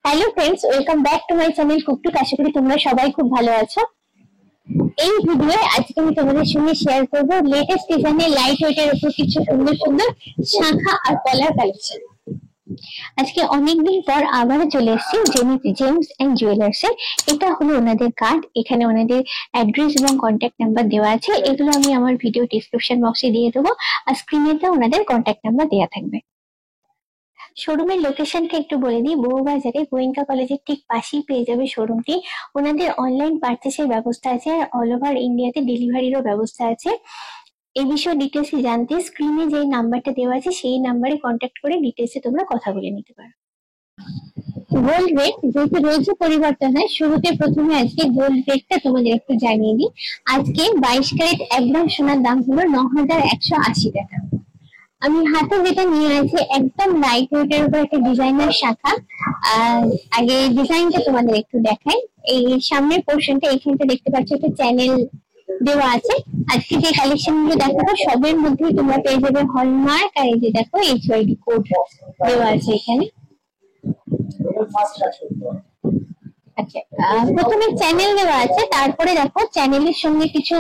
Hello friends, welcome back to my channel CookTook. আশা করি তোমরা সবাই খুব ভালো আছো। এই ভিডিওয়ে আজকে আমি তোমাদের সঙ্গে শেয়ার করব লেটেস্ট ডিজাইনের লাইট ওয়েটের উপর কিছু সুন্দর সুন্দর শাখা আর কলার কালেকশন। আজকে অনেকদিন পর আবার চলে এসেছি জেমস এন্ড জুয়েলার্স এ। এটা হলো ওনাদের কার্ড, এখানে ওনাদের অ্যাড্রেস এবং কন্ট্যাক্ট নাম্বার দেওয়া আছে। এগুলো আমি আমার ভিডিও ডিসক্রিপশন বক্সে দিয়ে দেবো, আর স্ক্রিনেতে ওনাদের কন্ট্যাক্ট নাম্বার দেওয়া থাকবে। শোরুমের লোকেশনটা একটু বলে দিই, বউবাজারে গোয়েঙ্কা কলেজের ঠিক পাশেই পেয়ে যাবে শোরুমটি। ওনাদের অনলাইন পারচেসের ব্যবস্থা আছে, আর অল ওভার ইন্ডিয়াতে ডেলিভারিরও ব্যবস্থা আছে। এই বিষয়ে ডিটেলস জানতে স্ক্রিনে যে নাম্বারটা দেওয়া আছে সেই নাম্বারে কন্ট্যাক্ট করে ডিটেলসে তোমরা কথা বলে নিতে পারো। গোল্ড রেট যেহেতু রোজই পরিবর্তন হয়, শুরুতে প্রথমে আজকে গোল্ড রেটটা তোমাদের একটু জানিয়ে দিই। আজকে 22 ক্যারেট 1 গ্রাম সোনার দাম হলো 9,180 টাকা। আমি হাতে যেটা নিয়ে আছি একদম লাইট ওয়েটের উপর একটা ডিজাইনার শাখা। আগে ডিজাইনটা তোমাদের একটু দেখাই। এই সামনের পোর্শনটা এইখানটা দেখতে পাচ্ছ, একটা চ্যানেল দেওয়া আছে। আজকে যে কালেকশন গুলো দেখাবো সবের মধ্যেই তোমরা পেয়ে যাবে হলমার্ক, আর এই যে দেখো HYD কোড দেওয়া আছে এখানে। আচ্ছা, প্রথমে চ্যানেল দেওয়া আছে, তারপরে দেখো চ্যানেলের সঙ্গে কিছু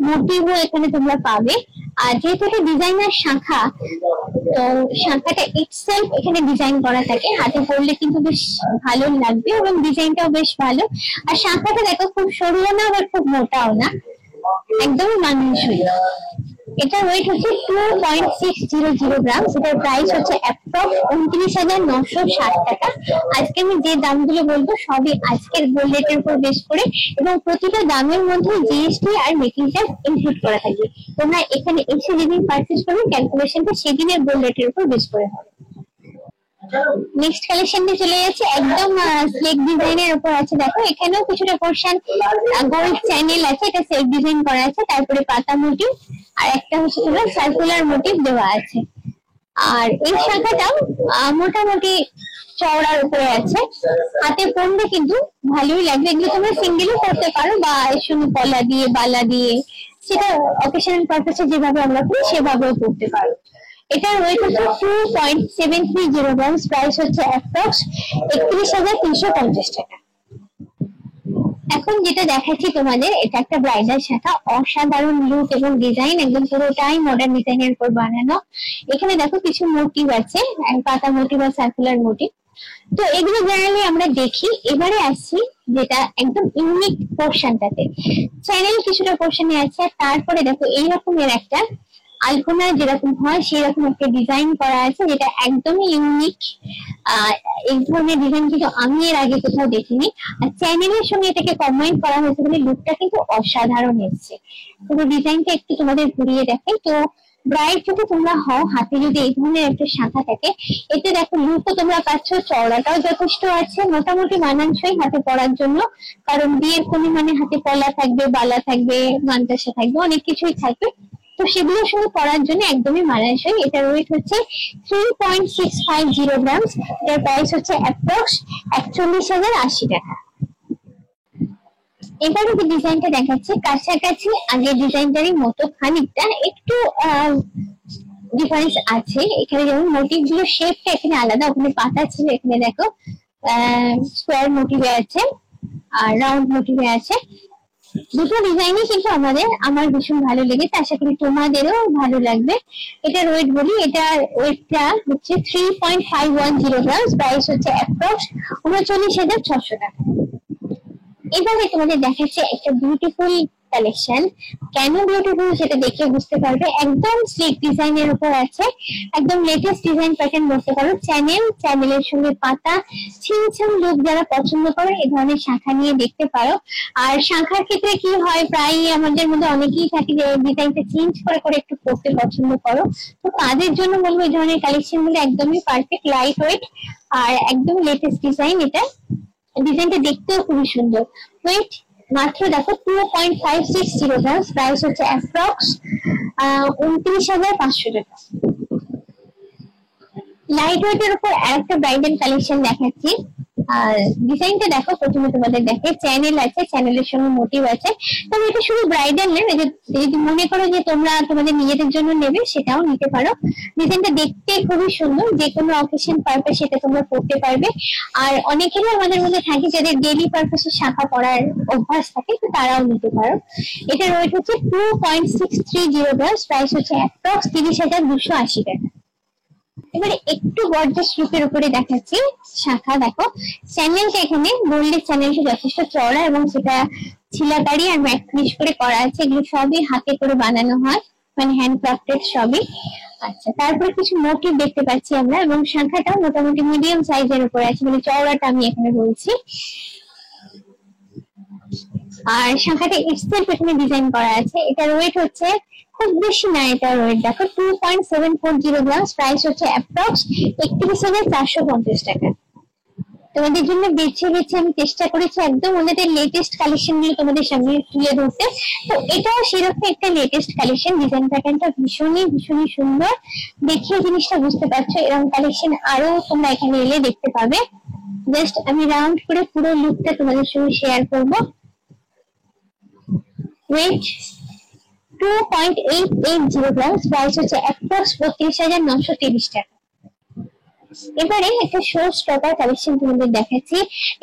মোটিভও এখানে তোমরা পাবে। আর যেহেতু এটা ডিজাইনার শাখা, তো শাখাটা ইটসেলফ এখানে ডিজাইন করা থাকে, হাতে পরলে কিন্তু বেশ ভালো লাগবে এবং ডিজাইনটাও বেশ ভালো। আর শাখাটা দেখো খুব সরুও না আবার খুব মোটাও না, একদমই মানানসই। এটা ওয়েট হচ্ছে 2.600 গ্রাম, এটার প্রাইস হচ্ছে অ্যাপ্রক্স 29,960 টাকা। আজকে আমি যে দামগুলো বলবো সবই আজকের গোল্ড রেটের উপর বেস করে, এবং প্রতিটা দামের মধ্যে GST are making charge include করা থাকে। তোমরা এখানে এসে যেদিন পারচেজ করবে ক্যালকুলেশনটা সেদিনের গোল্ড রেটের উপর বেস করে হবে। নেক্সট কালেকশনে চলে যাচ্ছে, একদম স্লেক ডিজাইনের উপর আছে। দেখো এখানেও কিছুটা পোর্শন গোল্ড চ্যানেল আছে, এটা সেলফ ডিজাইন করা আছে। তারপরে পাতা মোটিভ আর একটা হচ্ছে তোমার সার্কুলার মোটিভ দেওয়া আছে। আর এই শাখাটাও মোটামুটি চওড়ার উপরে আছে, হাতে পরলে কিন্তু ভালোই লাগবে। এগুলো তোমরা সিঙ্গেলও করতে পারো বা এর সঙ্গে পলা দিয়ে বালা দিয়ে, সেটা অকেশনাল পারপাসে যেভাবে আমরা করি সেভাবেও করতে পারো। এটার ওয়েট হচ্ছে 2.730 গ্রাম, প্রাইস হচ্ছে অ্যাপ্রক্স 31,350 টাকা। এখন যেটা দেখাচ্ছি তোমাদের, এটা একটা ব্রাইডাল শাখা, অসাধারণ লুক এবং ডিজাইন, একদম পুরোটাই মডার্ন ডিজাইনের উপর বানানো। এখানে দেখো কিছু মোটিভ আছে, পাতা মোটিভ আর সার্কুলার মোটিভ। তো এগুলো জেনারেলি আমরা দেখি। এবারে আসছি যেটা একদম ইউনিক পোর্শনটাতে, চ্যানেল কিছুটা পোর্শনে আছে। তারপরে দেখো এই রকমের একটা আলপনা যেরকম হয় সেরকম একটা ডিজাইন করা আছে, যেটা একদমই ইউনিক। এই ধরনের ডিজাইন কিন্তু আমি এর আগে কোথাও দেখিনি। আর চ্যানেলের সঙ্গে এটাকে কম্বাইন করা হয়েছে বলে লুকটা কিন্তু অসাধারণ এসেছে। পুরো ডিজাইনটা একটু তোমাদের ঘুরিয়ে দেখাই। তো ব্রাইড যদি তোমরা হও, হাতে যদি এই ধরনের একটা শাখা থাকে, এতে দেখো লুকও তোমরা পাচ্ছ, চওড়াটাও যথেষ্ট আছে, মোটামুটি মানানসই হাতে পরার জন্য। কারণ বিয়ের কোণে মানে হাতে পলা থাকবে, বালা থাকবে, মানতাসা থাকবে, অনেক কিছুই থাকবে। তো সেগুলোর সঙ্গে পরার জন্য একদমই মানানসই। এটার ওয়েট হচ্ছে 3.650 গ্রাম, এটার প্রাইস হচ্ছে অ্যাপ্রক্স 41,080 টাকা। এবারে যে ডিজাইনটা দেখাচ্ছে কাছাকাছি আগের ডিজাইনটারই মতো, খানিকটা একটু ডিফারেন্স আছে। এখানে যেমন মোটিভ গুলো শেপটা এখানে আলাদা, ওখানে পাতা ছিল, এখানে দেখো স্কোয়ার মোটিভে আছে আর রাউন্ড মোটিভে আছে। দুটো ডিজাইনই কিন্তু আমার ভীষণ ভালো লেগেছে, আশা করি তোমাদেরও ভালো লাগবে। এটার ওয়েট বলি, এটার ওয়েটটা হচ্ছে 3.510 গ্রাম, প্রাইস হচ্ছে অ্যাপ্রক্স 39,600 টাকা। এবারে তোমাদের দেখাচ্ছে একটা বিউটিফুল কালেকশন। কেন বিউটিফুল সেটা দেখে বুঝতে পারবে। একদম স্লিক ডিজাইনের উপর আছে, একদম লেটেস্ট ডিজাইন প্যাটার্ন বলতে পারো। চ্যানেলের সঙ্গে পাতা, ছিমছাম লুক যারা পছন্দ করো এই ধরনের শাখা নিয়ে দেখতে পারো। আর শাখার ক্ষেত্রে কি হয়, প্রায়ই আমাদের মধ্যে অনেকেই থাকে যে ডিজাইনটা চেঞ্জ করে করে একটু করতে পছন্দ করো। তো তাদের জন্য বলবো এই ধরনের কালেকশন গুলো একদমই পারফেক্ট, লাইট ওয়েট আর একদম লেটেস্ট ডিজাইন। এটা ডিজাইনটা দেখতেও খুবই সুন্দর। ওয়েট মাত্র দেখো 2.560 গ্রাম, প্রাইস হচ্ছে অ্যাপ্রক্স 29,500 টাকা। লাইট ওয়েটের উপর আরেকটা ব্রাইডাল কালেকশন দেখাচ্ছি। আর ডিজাইনটা দেখো, প্রথমে তোমাদের দেখে চ্যানেল আছে, চ্যানেলের সঙ্গে মোটিভ আছে। তবে এটা শুধু ব্রাইডাল না, যদি মনে করো যে তোমরা তোমাদের নিজেদের জন্য নেবে সেটাও নিতে পারো। ডিজাইনটা দেখতে খুবই সুন্দর, যে কোনো অকেশন পারপাস সেটা তোমরা পড়তে পারবে। আর অনেকেরই আমাদের মধ্যে থাকে যাদের ডেইলি পারপাসে শাখা পরার অভ্যাস থাকে, তো তারাও নিতে পারো। এটার ওয়েট হচ্ছে 2.630 গ্রাম, প্রাইস হচ্ছে অ্যাপ্রক্স 30,280 টাকা। এবারে একটু গর্জাস লুকের উপরে দেখাচ্ছি শাখা। দেখো চ্যানেলটা, এখানে গোল্ডের চ্যানেলটা যথেষ্ট চওড়া এবং সেটা ছিলাকারি আর ম্যাট ফিনিশ করে করা আছে। এগুলো সবই হাতে করে বানানো হয়, মানে হ্যান্ড ক্রাফটেড সবই। আচ্ছা, তারপরে কিছু মোটিভ দেখতে পাচ্ছি আমরা, এবং শাখাটা মোটামুটি মিডিয়াম সাইজের উপরে আছে, মানে চওড়াটা আমি এখানে বলছি। আর শাখাটা ইটসেলফ এখানে ডিজাইন করা আছে। এটার ওয়েট হচ্ছে খুব বেশি না, এটার ওয়েট দেখো 2.740 গ্রাম, প্রাইস হচ্ছে অ্যাপ্রক্স 31,450 টাকা। তোমাদের জন্য বেছে বেছে আমি চেষ্টা করেছি একদম ওনাদের লেটেস্ট কালেকশন গুলো তোমাদের সামনে তুলে ধরতে। তো এটাও সেরকম একটা লেটেস্ট কালেকশন, ডিজাইন প্যাটার্নটা ভীষণই ভীষণই সুন্দর। দেখে জিনিসটা বুঝতে পারছো, এরকম কালেকশন আরো তোমরা এখানে এলে দেখতে পাবে। জাস্ট আমি রাউন্ড করে পুরো লুকটা তোমাদের সঙ্গে শেয়ার করবো। ওয়েট 2.880 গ্রাম, প্রাইস হচ্ছে অ্যাপ্রক্স 32,930 টাকা। এবারে একটা শো স্টপার কালেকশন তোমাদের দেখাচ্ছি।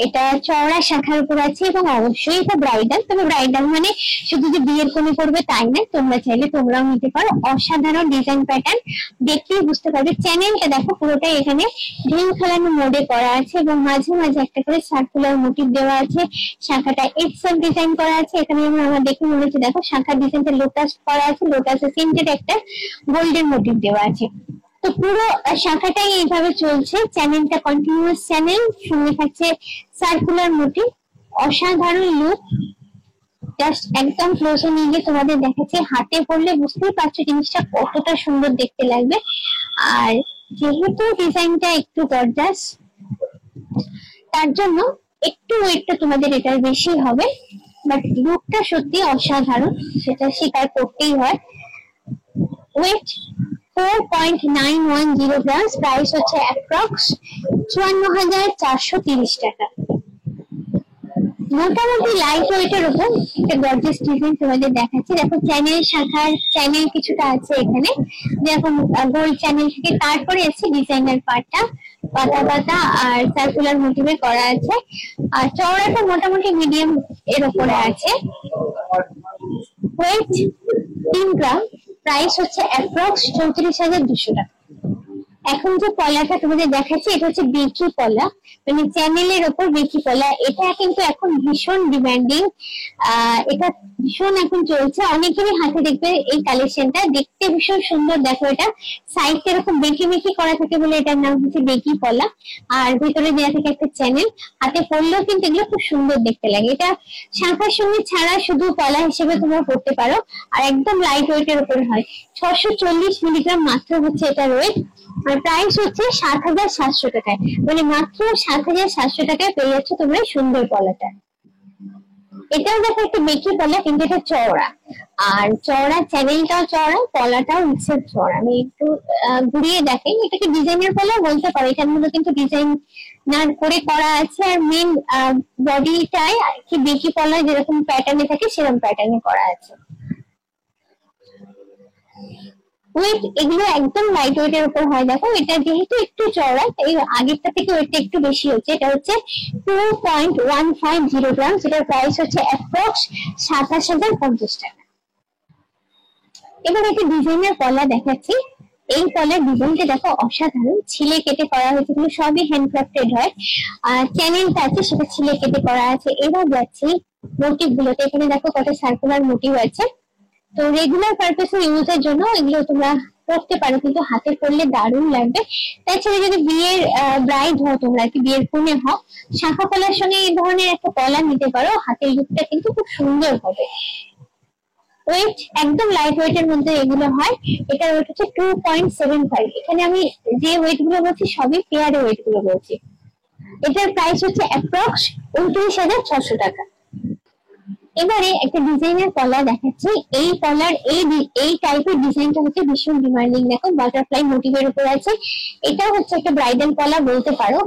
এটা চওড়া শাখার উপর আছে এবং অবশ্যই এটা ব্রাইডাল। তবে ব্রাইডাল মানে শুধু যে বিয়ের কোণে করবে তাই না, তোমরা চাইলে তোমরাও নিতে পারো। অসাধারণ ডিজাইন প্যাটার্ন, দেখলেই বুঝতে পারবে। চ্যানেলটা দেখো পুরোটাই এখানে ঢেউ খেলানো মোডে করা আছে এবং মাঝে মাঝে একটা করে সার্কুলার মোটিভ দেওয়া আছে। শাখাটা ইটসেলফ ডিজাইন করা আছে। এখানে আমার দেখে মনে হচ্ছে দেখো শাখার ডিজাইনটা লোটাস করা আছে, লোটাসের সেন্টারে একটা গোল্ডেন মোটিভ দেওয়া আছে। তো পুরো শাখাটাই এইভাবে চলছে। চ্যানেলটা কন্টিনিউয়াস চ্যানেল, সঙ্গে থাকছে সার্কুলার মোটিভ। অসাধারণ লুক, জাস্ট একদম ক্লোজে নিয়ে গিয়ে তোমাদের দেখাচ্ছি। হাতে পড়লে বুঝতেই পারছো জিনিসটা কতটা সুন্দর দেখতে লাগবে। আর যেহেতু ডিজাইনটা একটু গর্জাস, তার জন্য একটু ওয়েটটা তোমাদের এটার বেশি হবে, বাট লুকটা সত্যি অসাধারণ, সেটা স্বীকার করতেই হয়। ওয়েট 4.910 গ্রাম, প্রাইস হচ্ছে অ্যাপ্রক্স 54,430 টাকা। মোটামুটি লাইট ওয়েটের উপর একটা গর্জিয়াস ডিজাইন তোমাদের দেখাচ্ছি। দেখো চ্যানেল, শাখার চ্যানেল কিছুটা আছে এখানে, যেরকম গোল্ড চ্যানেল থেকে তারপরে আছে ডিজাইনার পার্টটা পাতা পাতা আর সার্কুলার মোটিভে করা আছে। আর চওড়াটা মোটামুটি মিডিয়াম এর উপরে আছে। ওয়েট 3 গ্রাম, প্রাইস হচ্ছে অ্যাপ্রক্স 34,200 টাকা। এখন যে পলাটা তোমাদের দেখাচ্ছি এটা হচ্ছে বেকি পলা, মানে চ্যানেলের ওপর বেকি পলা। এটা কিন্তু এখন ভীষণ ডিমান্ডিং, এটা ভীষণ এখন চলছে। অনেকেরই হাতে দেখবে এই কালেকশনটা, দেখতে ভীষণ সুন্দর। দেখো এটা সাইডটা এরকম বেঁকে বেঁকে করা থাকে বলে এটার নাম হচ্ছে বেকি পলা। আর ভিতরে দেওয়া থাকে একটা চ্যানেল, হাতে পরলেও কিন্তু এগুলো খুব সুন্দর দেখতে লাগে। এটা শাখার সঙ্গে ছাড়া শুধু পলা হিসেবে তোমরা পড়তে পারো। আর একদম লাইট ওয়েটের উপরে হয়, 640 মিলিগ্রাম মাত্র হচ্ছে এটার ওয়েট। আর প্রাইস হচ্ছে 7,700 টাকায়, মানে মাত্র 7,700 টাকায় পেয়ে যাচ্ছ তোমরা সুন্দর পলাটা। এটাও দেখো একটা বেকি পলা, কিন্তু এটা চওড়া, আর চওড়া চ্যানেলটাও চওড়া, পলাটাও হচ্ছে চওড়া। আমি একটু ঘুরিয়ে দেখেন, এটাকে ডিজাইনের পলা বলতে পারো। এটার মধ্যে কিন্তু ডিজাইন না করে করা আছে, আর মেন বডিটাই কি বেকি পলা যেরকম প্যাটার্নে থাকে সেরকম প্যাটার্নে করা আছে। ওয়েট এগুলো একদম লাইট ওয়েটের উপর হয়। দেখো এটা যেহেতু একটু চওড়া তাই আগেরটা থেকে ওয়েটটা একটু বেশি হচ্ছে। এটা হচ্ছে 2.150 গ্রাম, যেটার প্রাইস হচ্ছে অ্যাপ্রক্স 27,050 টাকা। এবার একটা ডিজাইনের পলা দেখাচ্ছি। এই পলার ডিজাইনটা দেখো অসাধারণ, ছিলে কেটে করা হয়েছে, কিন্তু সবই হ্যান্ডক্রাফটেড হয়। আর চ্যানেলটা আছে সেটা ছিলে কেটে করা আছে। এবার যাচ্ছি মোটিভ গুলোতে। এখানে দেখো কত সার্কুলার মোটিভ আছে। তো রেগুলার পারপাসে ইউজের জন্য এগুলো তোমরা করতে পারো, কিন্তু হাতে পড়লে দারুণ লাগবে। তাছাড়া যদি বিয়ের ব্রাইড হও, তোমরা কি বিয়ের কোণে হও, শাখা পলার সঙ্গে এই ধরনের একটা পলা নিতে পারো, হাতের লুকটা কিন্তু খুব সুন্দর হবে। ওয়েট একদম লাইট ওয়েটের মধ্যে এগুলো হয়। এটার ওয়েট হচ্ছে 2.75। এখানে আমি যে ওয়েট গুলো বলছি সবই পেয়ারে ওয়েট গুলো বলছি। এটার প্রাইস হচ্ছে অ্যাপ্রক্স 29,600 টাকা। এবারে একটা ডিজাইনের পলা দেখাচ্ছি। এই পলার এই টাইপের ডিজাইনটা হচ্ছে ভীষণ ডিমান্ডিং। দেখো বাটারফ্লাই মোটিভের উপর আছে। এটা হচ্ছে একটা ব্রাইডাল পলা বলতে পারো।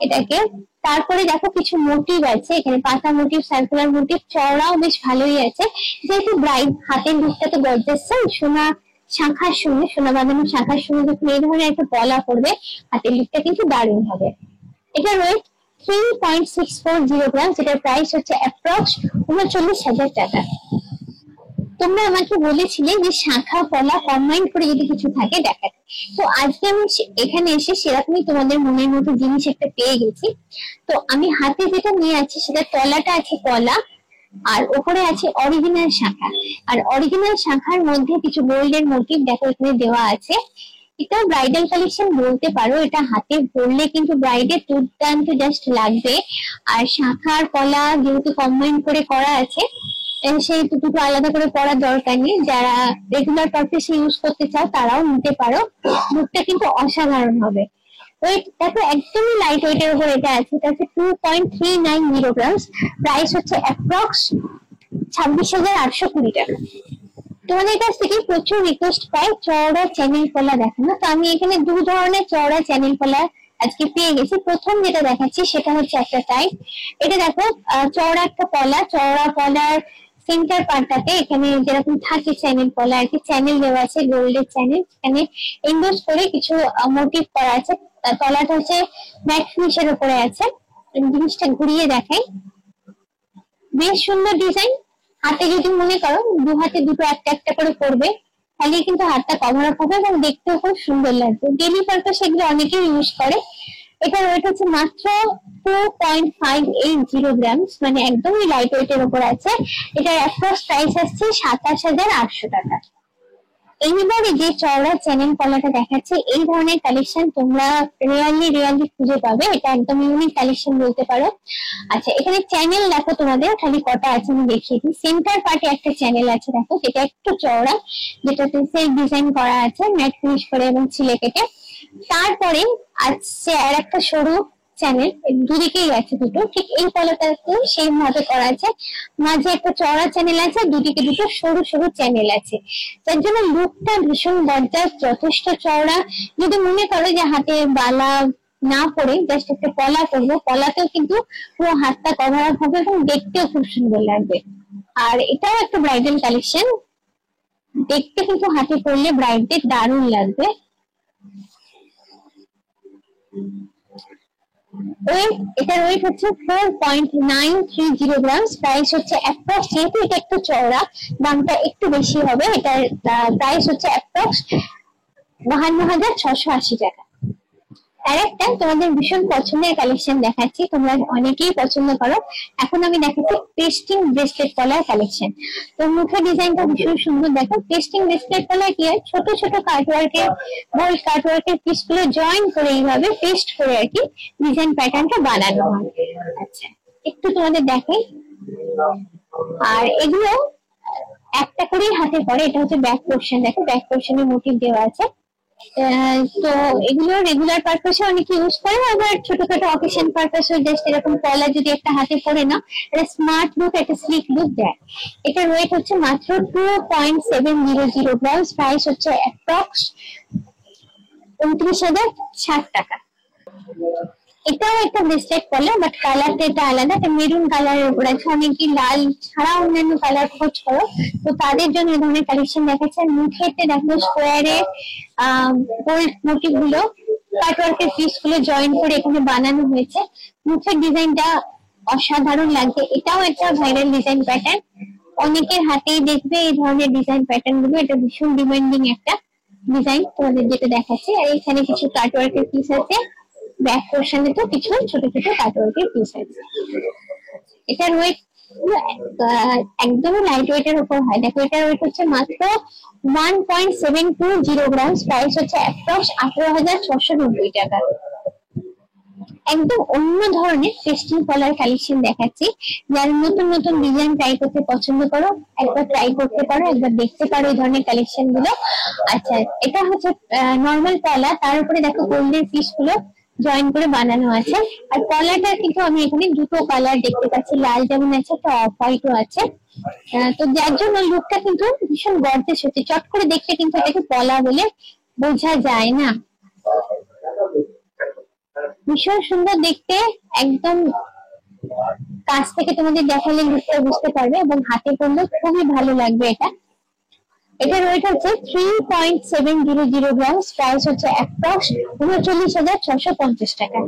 এটাকে। তারপরে দেখো কিছু মোটিভ আছে এখানে, পাতা মোটিভ, সার্কুলার মোটিভ, চওড়াও বেশ ভালোই আছে। যেহেতু ব্রাইড হাতের লুকটা তো গর্জাস চাই, সোনা শাঁখার সঙ্গে, সোনা বাঁধানো শাঁখার সঙ্গে যখন এই ধরনের একটা পলা করবে হাতের লুকটা কিন্তু দারুণ হবে। এটা ওয়েট 3.640 গ্রাম, যেটার প্রাইস হচ্ছে অ্যাপ্রক্স 39,000 টাকা। তোমরা আমাকে বলেছিলে যে শাঁখা পলা কম্বাইন করে যদি কিছু থাকে দেখাতে, তো আজকে আমি এখানে এসে সেরকমই তোমাদের মনের মতো জিনিস একটা পেয়ে গেছি। তো আমি হাতে যেটা নিয়ে আছি সেটা তলাটা আছে কলা, আর ওপরে আছে অরিজিনাল শাঁখা। আর অরিজিনাল শাঁখার মধ্যে কিছু গোল্ডের মোটিভ দেখো এখানে দেওয়া আছে। এটা ব্রাইডাল কালেকশন বলতে পারো, এটা হাতে পরলে কিন্তু ব্রাইডের দুর্দান্ত জাস্ট লাগবে। আর শাঁখা আর কলা যেহেতু কম্বাইন করে করা আছে, সেই দুটো আলাদা করে পড়ার দরকার নেই। যারা রেগুলার পারপাসে ইউজ করতে চাও তারাও নিতে পারো, লুকটা কিন্তু অসাধারণ হবে। ওয়েট দেখো একদমই লাইট ওয়েটের উপর এটা আছে, এটা হচ্ছে 2.39 গ্রামস, প্রাইস হচ্ছে অ্যাপ্রক্স 26,820 টাকা। তোমাদের কাছ থেকে প্রচুর রিকোয়েস্ট পাই চওড়া চ্যানেল পলা দেখানো, তো আমি এখানে দু ধরনের চওড়া চ্যানেল পলা আজকে পেয়ে গেছি। প্রথম যেটা দেখাচ্ছি সেটা হচ্ছে একটা টাইপ, এটা দেখো চওড়া একটা পলা, চওড়া পলার সেন্টার পার্টটাতে এখানে যেরকম থাকে চ্যানেল পলা আর কি, চ্যানেল দেওয়া আছে গোল্ডের চ্যানেল, এখানে এন্ডোজ করে কিছু মোটিভ করা আছে। তলাটা হচ্ছে ম্যাট ফিনিশের উপরে আছে। জিনিসটা ঘুরিয়ে দেখাই, বেশ সুন্দর ডিজাইন। হাতে যদি মনে করো দু হাতে দুটো একটা একটা করে পড়বে, তাহলে কিন্তু হাতটা কভার আপ হবে এবং দেখতেও খুব সুন্দর লাগবে। ডেলি পারপাস এগুলো অনেকেই ইউজ করে। এটার ওয়েট হচ্ছে মাত্র 2.580 গ্রামস, মানে একদমই লাইট ওয়েটের উপর আছে। এটার অ্যাপ্রক্স প্রাইস আসছে 27,800 টাকা। এইবারে যে চওড়া চ্যানেল পলাটা দেখাচ্ছে, এই ধরনের কালেকশন তোমরা রিয়ালি খুঁজে পাবে, এটা একদম ইউনিক কালেকশন বলতে পারো। আচ্ছা এখানে চ্যানেল দেখো তোমাদের খালি কটা আছে আমি দেখিয়ে দিই। সেন্টার পার্টে একটা চ্যানেল আছে দেখো, যেটা একটু চওড়া, যেটাতে সেই ডিজাইন করা আছে ম্যাট ফিনিশ করে এবং ছিলে কেটে। তারপরে আছে আর একটা সরু চ্যানেল, দুদিকেই আছে দুটো, ঠিক এই পলাটাতে সেই ভাবে করা আছে। মাঝে একটা চওড়া চ্যানেল আছে, দুদিকে দুটো সরু সরু চ্যানেল আছে, তার জন্য লুকটা ভীষণ গর্জাস, যথেষ্ট চওড়া। যদি মনে করো যে হাতে বালা না পরে জাস্ট একটা পলা করবো, পলাতেও কিন্তু পুরো হাতটা কভার আপ হবে এবং দেখতেও খুব সুন্দর লাগবে। আর এটাও একটা ব্রাইডাল কালেকশন, দেখতে কিন্তু হাতে পরলে ব্রাইডদের দারুণ লাগবে। এটার ওয়েট হচ্ছে 4.930 গ্রামস, প্রাইস হচ্ছে অ্যাপ্রক্স, যেহেতু এটা একটু চওড়া দামটা একটু বেশি হবে। এটার প্রাইস হচ্ছে অ্যাপ্রক্স 52,680 টাকা। আর একটা তোমাদের ভীষণ পছন্দের কালেকশন দেখাচ্ছি, তোমরা অনেকেই পছন্দ করো। এখন আমি দেখাচ্ছি পেস্টিং ব্রেসলেট পলার কালেকশন। তো মুখের ডিজাইনটা ভীষণ সুন্দর, দেখো পেস্টিং ব্রেসলেট পলা কি হয়, ছোট ছোট কাটওয়ার্কের গোল্ড কাটওয়ার্কের পিস গুলো জয়েন করে এইভাবে পেস্ট করে আর কি ডিজাইন প্যাটার্নটা বানানো হয়। আচ্ছা একটু তোমাদের দেখাই। আর এগুলো একটা করেই হাতে পড়ে, এটা হচ্ছে ব্যাক পোর্শন, দেখো ব্যাক পোর্শনে মোটিভ দেওয়া আছে। তো এগুলো রেগুলার পারপাসে অনেকে ইউজ করে, আবার ছোটখাটো অকেশন পারপাসে জাস্ট এরকম পলা যদি একটা হাতে পড়ে না, এটা স্মার্ট লুক, একটা স্লিক লুক দেয়। এটার ওয়েট হচ্ছে মাত্র 2.700 গ্রামস, প্রাইস হচ্ছে অ্যাপ্রক্স 29,060 টাকা। এটাও একটা ব্রেসলেট পলা, বাট কালারটা এটা আলাদা, এটা মেরুন কালারের উপর আছে। অনেকে লাল ছাড়া অন্যান্য কালার খোঁজ করো, তো তাদের জন্য এই ধরনের কালেকশন দেখাচ্ছে। আর মুখেতে দেখো স্কোয়ারে গোল্ড মোটিভ গুলো কাটওয়ার্কের পিস গুলো জয়েন করে এখানে বানানো হয়েছে। মুখের ডিজাইনটা অসাধারণ লাগছে। এটাও একটা ভাইরাল ডিজাইন প্যাটার্ন, অনেকের হাতেই দেখবে এই ধরনের ডিজাইন প্যাটার্ন গুলো। এটা ভীষণ ডিমান্ডিং একটা ডিজাইন তোমাদের যেটা দেখাচ্ছে। আর এখানে কিছু কাটওয়ার্কের পিস আছে, ব্যাক পোর্শনে তো কিছু ছোট ছোট কাটওয়ার্কের পিস আছে। এটার ওয়েট একদমই লাইট ওয়েটের উপর হয়। দেখো এটার ওয়েট হচ্ছে মাত্র 1.720 গ্রামস, প্রাইস হচ্ছে অ্যাপ্রক্স 18,690 টাকা। একদম অন্য ধরনের পেস্টিং পলার কালেকশন দেখাচ্ছি। যারা নতুন নতুন ডিজাইন ট্রাই করতে পছন্দ করো, একবার ট্রাই করতে পারো, একবার দেখতে পারো এই ধরনের কালেকশন গুলো। আচ্ছা এটা হচ্ছে নর্মাল পলা, তার উপরে দেখো গোল্ডের পিস গুলো জয়েন করে বানানো আছে। আর কলারটা কিন্তু আমি এখানে দুটো কালার দেখতে পাচ্ছি, লাল যেমন আছে তো অফ হোয়াইটও আছে। তো যার জন্য লুকটা কিন্তু ভীষণ গর্জাস হচ্ছে, চট করে দেখতে কিন্তু এটাকে পলা বলে বোঝা যায় না। ভীষণ সুন্দর দেখতে, একদম কাছ থেকে তোমাদের দেখালে বুঝতে পারবে, এবং হাতে পড়লে খুবই ভালো লাগবে এটা। এটার ওয়েট হচ্ছে 3.700 গ্রাম, প্রাইস হচ্ছে অ্যাপ্রক্স 39,650 টাকা।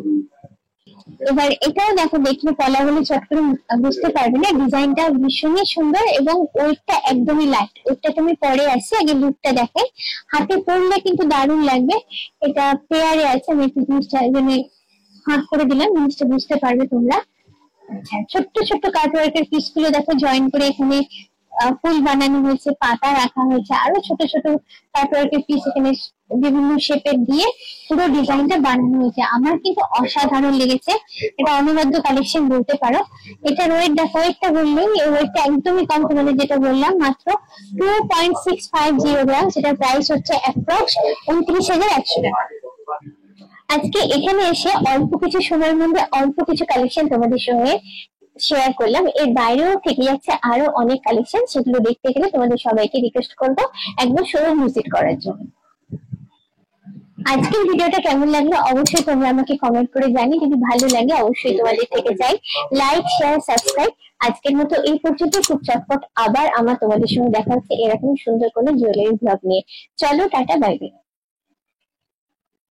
এবার এটাও দেখো, দেখলে পলাগুলি চট করে বুঝতে পারবে না, ডিজাইনটা ভীষণই সুন্দর এবং ওয়েটটা একদমই লাইট। ওয়েটটা তুমি পরে আসছে, আগে লুকটা দেখে, হাতে পরলে কিন্তু দারুণ লাগবে। এটা পেয়ারে আছে, আমি একটু জিনিসটা হাত করে দিলাম, জিনিসটা বুঝতে পারবে তোমরা। আচ্ছা, ছোট্ট ছোট্ট কাটওয়ার্কের পিস গুলো দেখো জয়েন করে এখানে ফুল বানানো হয়েছে, পাতা রাখা হয়েছে, আরো ছোট ছোট কাটওয়ার্কের পিস এখানে বিভিন্ন শেপের দিয়ে পুরো ডিজাইনটা বানানো হয়েছে। আমার কিন্তু অসাধারণ লেগেছে, এটা অনবদ্য কালেকশন বলতে পারো। এটা ওয়েট দেখো, ওয়েটটা বললেই এই ওয়েটটা একদমই কম, তোমাদের যেটা বললাম মাত্র 2.650 গ্রাম, সেটার প্রাইস হচ্ছে অ্যাপ্রক্স 29,100 টাকা। আজকে এখানে এসে অল্প কিছু সময়ের মধ্যে অল্প কিছু কালেকশন তোমাদের সঙ্গে শেয়ার করলাম, এর বাইরেও থেকে যাচ্ছে আরো অনেক কালেকশন, সেগুলো দেখতে গেলে তোমাদের সবাইকে রিকোয়েস্ট করবো একবার শোরুম ভিজিট করার জন্য। আজকের ভিডিওটা কেমন লাগলো অবশ্যই তোমরা আমাকে কমেন্ট করে জানি, যদি ভালো লাগে অবশ্যই তোমাদের থেকে চাই লাইক, শেয়ার, সাবস্ক্রাইব। আজকের মতো এই পর্যন্ত, খুব চটপট আবার আমার তোমাদের সঙ্গে দেখা হচ্ছে এরকম সুন্দর কোনো জুয়েলারি ব্লগ নিয়ে। চলো, টাটা, বাই বাই।